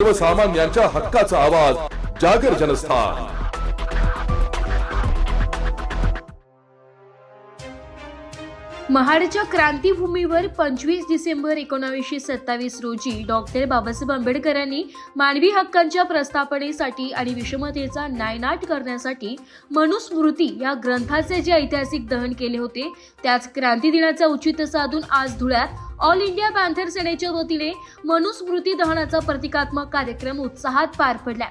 सर्वसामान्यांच्या हक्काचा आवाज जागर जनस्थान। महाडच्या क्रांतीभूमीवर 25 डिसेंबर 1927 रोजी डॉक्टर बाबासाहेब आंबेडकरांनी मानवी हक्कांच्या प्रस्थापनेसाठी आणि विषमतेचा नायनाट करण्यासाठी मनुस्मृती या ग्रंथाचे जे ऐतिहासिक दहन केले होते, त्याच क्रांती दिनाचा औचित्य साधून आज धुळ्यात ऑल इंडिया पॅन्थर सेनेच्या वतीने मनुस्मृती दहनाचा प्रतिकात्मक कार्यक्रम उत्साहात पार पडला।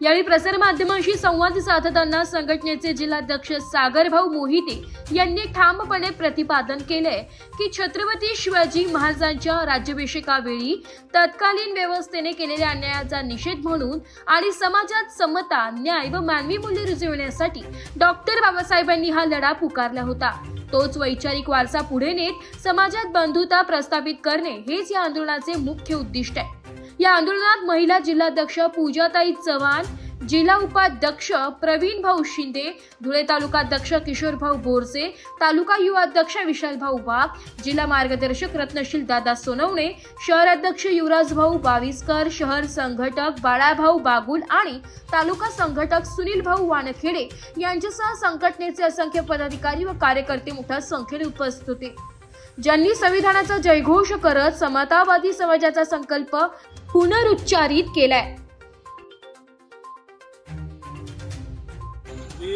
यावेळी प्रसार माध्यमांशी संवाद साधताना संघटनेचे जिल्हाध्यक्ष सागरभाऊ मोहिते यांनी ठामपणे प्रतिपादन केले की छत्रपती शिवाजी महाराजांच्या राज्याभिषेकावेळी तत्कालीन व्यवस्थेने केलेल्या अन्यायाचा निषेध म्हणून आणि समाजात समता, न्याय व मानवी मूल्ये रुजविण्यासाठी डॉक्टर बाबासाहेबांनी हा लढा पुकारला होता। तोच वैचारिक वारसा पुढे नेत समाजात बंधुता प्रस्थापित करणे हेच या आंदोलनाचे मुख्य उद्दिष्ट आहे। या आंदोलनात महिला जिल्हाध्यक्ष पूजाताई चव्हाण, जिल्हा उपाध्यक्ष प्रवीण भाऊ शिंदे, धुळे तालुकाध्यक्ष किशोर भाऊ बोरसे, तालुका युवा अध्यक्ष विशाल भाऊ वाघ, जिल्हा मार्गदर्शक रत्नशील दादा सोनवणे, शहर अध्यक्ष युवराज भाऊ बाविस्कर, शहर संघटक बाळाभाऊ बागुल आणि तालुका संघटक सुनील भाऊ वानखेडे यांच्यासह संघटनेचे असंख्य पदाधिकारी व कार्यकर्ते मोठ्या संख्येने उपस्थित होते, ज्यांनी संविधानाचा जयघोष करत समतावादी समाजाचा संकल्प पुनरुच्चारित केलाय। मी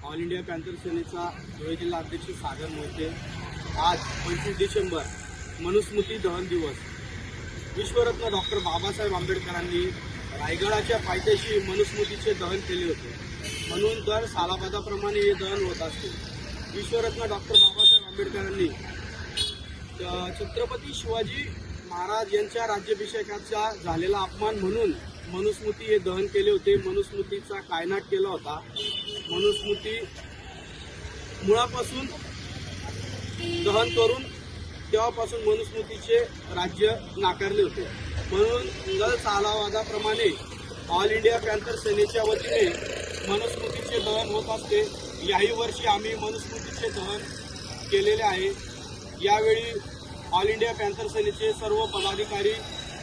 ऑल इंडिया पॅन्थर सेनेचा धुळे जिल्हा अध्यक्ष सागर मोहिते। आज 25 डिसेंबर मनुस्मृती दहन दिवस। विश्वरत्न डॉक्टर बाबासाहेब आंबेडकरांनी रायगडाच्या पायथ्याशी मनुस्मृतीचे दहन केले होते, म्हणून दर सालाबादाप्रमाणे हे दहन होत असते। विश्वरत्न डॉक्टर बाबासाहेब आंबेडकरांनी छत्रपती शिवाजी महाराज यांच्या राज्याभिषेकाचा झालेला अपमान म्हणून मनुस्मृती हे दहन केले होते। मनुस्मृतीचा कायनाट केला होता। मनुस्मृती मुळापासून दहन करून तेव्हापासून मनुस्मृतीचे राज्य नाकारले होते, म्हणून दर सालावादाप्रमाणे ऑल इंडिया पॅन्थर सेनेच्या वतीने मनुस्मृतीचे दहन होत असते। याही वर्षी आम्ही मनुस्मृतीचे दहन केलेले आहे। यावेळी ऑल इंडिया पॅन्थर सेनेचे सर्व पदाधिकारी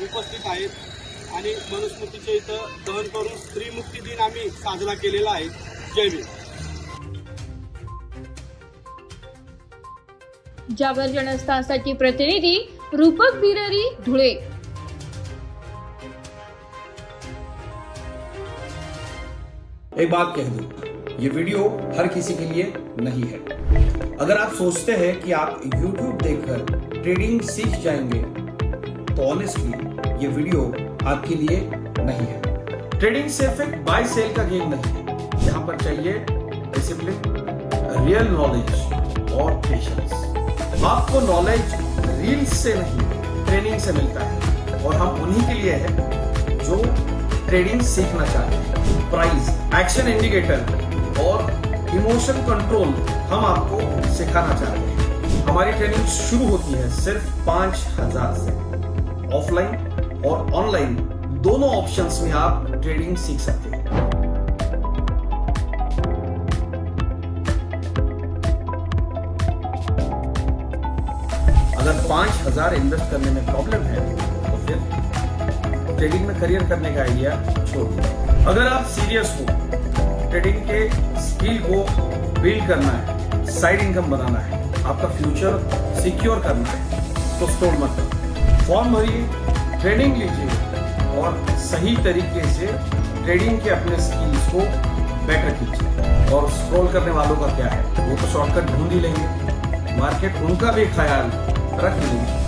उपस्थित आहेत आणि मनुस्मृतीचे इथं दहन करून स्त्री मुक्ती दिन आम्ही साजरा केलेला आहे। जय भीम। जागर जनस्थानसाठी प्रतिनिधी रूपक बिरारी, धुळे। एक बात कह दूं, ये वीडियो हर किसी के लिए नहीं है। अगर आप सोचते हैं कि आप YouTube देखकर ट्रेडिंग सीख जाएंगे, तो ऑनेस्टली ये वीडियो आपके लिए नहीं है। ट्रेडिंग सिर्फ एक बाय सेल का गेम नहीं है। यहाँ पर चाहिए डिसिप्लिन, रियल नॉलेज और पेशेंस। आपको नॉलेज रील्स से नहीं, ट्रेनिंग से मिलता है, और हम उन्हीं के लिए हैं जो ट्रेडिंग सीखना चाहते हैं। प्राइस, एक्शन इंडिकेटर और इमोशन कंट्रोल हम आपको सिखाना चाहते हैं। हमारी ट्रेनिंग शुरू होती है सिर्फ 5000 से। ऑफलाइन और ऑनलाइन दोनों ऑप्शंस में आप ट्रेडिंग सीख सकते हैं। अगर 5000 इन्वेस्ट करने में प्रॉब्लम है तो फिर ट्रेडिंग में करियर करने का आइडिया छोड़ दीजिए। अगर आप सीरियस हो, ट्रेडिंग के स्किल को बिल्ड करना है, साइड इनकम बनाना है, आपका फ्यूचर सिक्योर करना है, तो स्टॉल मत करो। फॉर्म भरिए, ट्रेनिंग लीजिए और सही तरीके से ट्रेडिंग के अपने स्किल्स को बेटर कीजिए। और स्क्रॉल करने वालों का क्या है, वो तो शॉर्टकट ढूंढ ही लेंगे, मार्केट उनका भी ख्याल रख लेंगे।